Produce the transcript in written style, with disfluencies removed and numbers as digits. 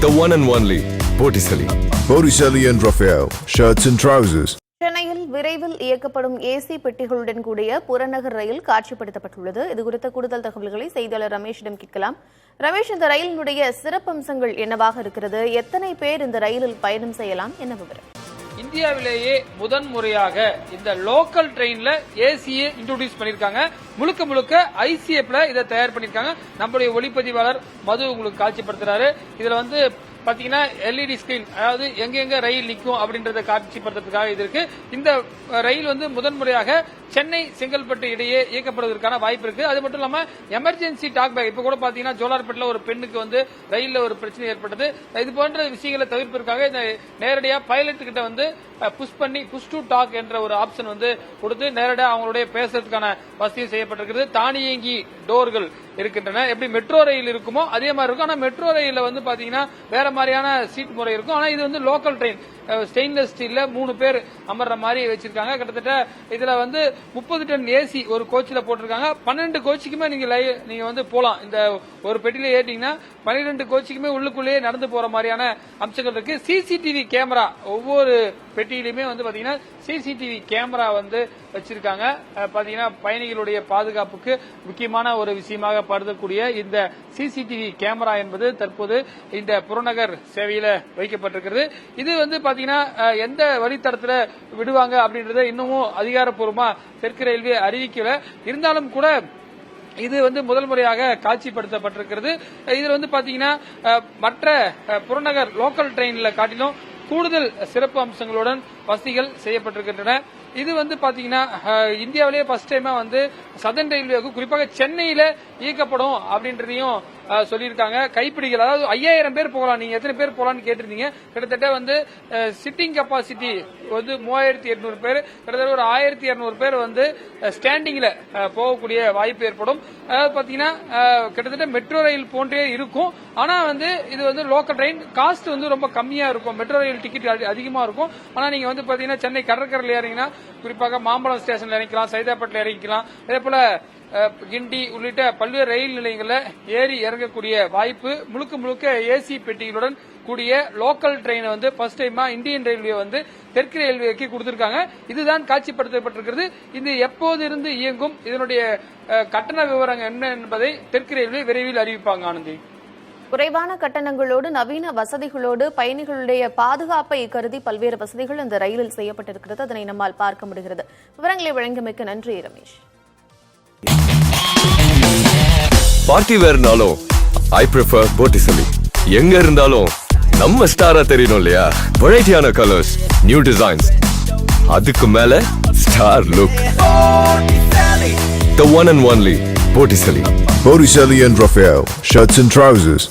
The one and only Botticelli. Botticelli and Raphael, shirts and trousers. சென்னையில் விரைவில் இயக்கப்படும் AC பெட்டிகளுடன் கூடிய புறநகர் ரயில் காட்சிப்படுத்தப்பட்டுள்ளது. இதுகுறித்த கூடுதல் தகவல்களை செய்தியாளர் ரமேஷிடம் கேட்கலாம். ரமேஷ், இந்த ரயிலினுடைய சிறப்பம்சங்கள் என்னவாக இருக்கிறது? எத்தனை பேர் இந்த ரயிலில் பயணம் செய்யலாம்? என்ன விவரம்? இந்தியாவிலேயே முதன் முறையாக இந்த லோக்கல் ட்ரெயின்ல ஏசியை இன்ட்ரோடியூஸ் பண்ணிருக்காங்க. முழுக்க முழுக்க ஐசிஎஃப்ல இதை தயார் பண்ணிருக்காங்க. நம்முடைய ஒளிப்பதிவாளர் மது உங்களுக்கு காட்சிப்படுத்துறாரு. இதுல வந்து பாத்தீங்கன்னா எல்இடி ஸ்கிரீன், அதாவது எங்கெங்க ரயில் நிற்கும் அப்படின்றத காட்சிப்படுத்துறதுக்காக இது இருக்கு. இந்த ரயில் வந்து முதன்முறையாக சென்னை செங்கல்பட்டு இடையே இயக்கப்படுவதற்கான வாய்ப்பு இருக்கு. அது மட்டும் இல்லாம எமர்ஜென்சி டாக் பேக், இப்ப கூட பாத்தீங்கன்னா ஜோலார்பேட்டில் ஒரு பெண்ணுக்கு வந்து ரயில்ல ஒரு பிரச்சனை ஏற்பட்டது. இது போன்ற விஷயங்களை தவிர்ப்பதற்காக இந்த நேரடியா பைலட் கிட்ட வந்து புஷ் டு டாக் என்ற ஒரு ஆப்ஷன் வந்து கொடுத்து நேரடியாக அவங்களுடைய பேசுறதுக்கான வசதியும் செய்யப்பட்டிருக்கிறது. தானியங்கி டோர்கள் இருக்கின்றன. எப்படி மெட்ரோ ரயில் இருக்குமோ அதே மாதிரி இருக்கும். ஆனா மெட்ரோ ரயில்ல வந்து பாத்தீங்கன்னா வேற மாதிரியான சீட் முறை இருக்கும். ஆனா இது வந்து லோக்கல் ட்ரெயின், ஸ்டெயின்லெஸ் ஸ்டீல்ல 3 பேர் அமர்ற மாதிரி வச்சிருக்காங்க. கிட்டத்தட்ட இதுல வந்து 30 டன் ஏசி ஒரு கோச்சில் போட்டிருக்காங்க. 12 கோச்சுக்குமே நீங்க வந்து போலாம். இந்த ஒரு பெட்டியில ஏறிட்டீங்கன்னா 12 கோச்சுக்குமே உள்ளுக்குள்ளேயே நடந்து போற மாதிரியான அம்சங்கள் இருக்கு. சிசிடிவி கேமரா ஒவ்வொரு பெட்டியிலுமே வந்து பாத்தீங்கன்னா சிசிடிவி கேமரா வந்து வச்சிருக்காங்க. பாத்தீங்கன்னா பயணிகளுடைய பாதுகாப்புக்கு முக்கியமான ஒரு விஷயமாக படுத்தக்கூடிய இந்த சிசிடிவி கேமரா என்பது தற்போது இந்த புறநகர் சேவையில வைக்கப்பட்டிருக்கிறது. இது வந்து பாத்தீங்கன்னா எந்த வழித்தடத்துல விடுவாங்க அப்படின்றத இன்னமும் அதிகாரப்பூர்வமா தெற்கு ரயில்வே அறிவிக்கல. இருந்தாலும் கூட இது வந்து முதல் முறையாக காட்சிப்படுத்தப்பட்டிருக்கிறது. இதுல வந்து பாத்தீங்கன்னா மற்ற புறநகர் லோக்கல் ட்ரெயின்ல காட்டிலும் கூடுதல் சிறப்பு அம்சங்களுடன் வசதிகள் செய்யப்பட்டிருக்கின்றன. இது வந்து பாத்தீங்கன்னா இந்தியாவிலேயே ஃபர்ஸ்ட் டைமா வந்து சதர்ன் ரயில்வேக்கு குறிப்பாக சென்னையில இயக்கப்படும் அப்படின்றதையும் சொல்லியிருக்காங்க. கைப்பிடிகள், அதாவது 5000 பேர் போகலாம். நீங்க எத்தனை பேர் போகலான்னு கேட்டிருந்தீங்க. கிட்டத்தட்ட வந்து சிட்டிங் கெப்பாசிட்டி வந்து 3800 பேர், கிட்டத்தட்ட ஒரு 1200 பேர் வந்து ஸ்டாண்டிங்ல போகக்கூடிய வாய்ப்பு ஏற்படும். அதாவது பாத்தீங்கன்னா கிட்டத்தட்ட மெட்ரோ ரயில் போன்றே இருக்கும். ஆனா வந்து இது வந்து லோக்கல் ட்ரெயின், காஸ்ட் வந்து ரொம்ப கம்மியா இருக்கும். மெட்ரோ ரயில் டிக்கெட் அதிகமா இருக்கும். ஆனா நீங்க வந்து பாத்தீங்கன்னா சென்னை கடற்கரையில் இறங்கினா குறிப்பாக மாம்பழம் ஸ்டேஷன்ல இறங்கிக்கலாம், சைதாப்பேட்டில் இறங்கிக்கலாம். அதே போல கிண்டி உள்ளிட்ட பல்வேறு ரயில் நிலையங்களில் ஏறி இறங்கக்கூடிய வாய்ப்பு. முழுக்க முழுக்க ஏசி பெட்டிகளுடன் கூடிய லோக்கல் ட்ரெயினை வந்து ஃபர்ஸ்ட் டைமா இந்தியன் ரயில்வே வந்து தெற்கு ரயில்வேக்கு கொடுத்திருக்காங்க. இதுதான் காட்சிப்படுத்தப்பட்டிருக்கிறது. இது எப்போது இருந்து இயங்கும், இதனுடைய கட்டண விவரங்கள் என்ன என்பதை தெற்கு ரயில்வே விரைவில் அறிவிப்பாங்க. ஆனந்தி, குறைவான கட்டணங்களோடு நவீன வசதிகளோடு பயணிகளுடைய பாதுகாப்பை கருதி பல்வேறு வசதிகள் இந்த ரயிலில் செய்யப்பட்டிருக்கிறது. அதனை நம்மால் பார்க்க முடிகிறது. விவரங்களை வழங்கியமைக்கு நன்றி ரமேஷ். பார்ட்டி வேர்னாலும் ஐ ப்ரிஃபர் Botticelli. எங்க இருந்தாலும் நம்ம ஸ்டாரா தெரியணும் இல்லையா? வெரைட்டியான கலர்ஸ், நியூ டிசைன்ஸ், அதுக்கு மேல star look. The one and only Botticelli. Botticelli and Raphael, shirts and trousers.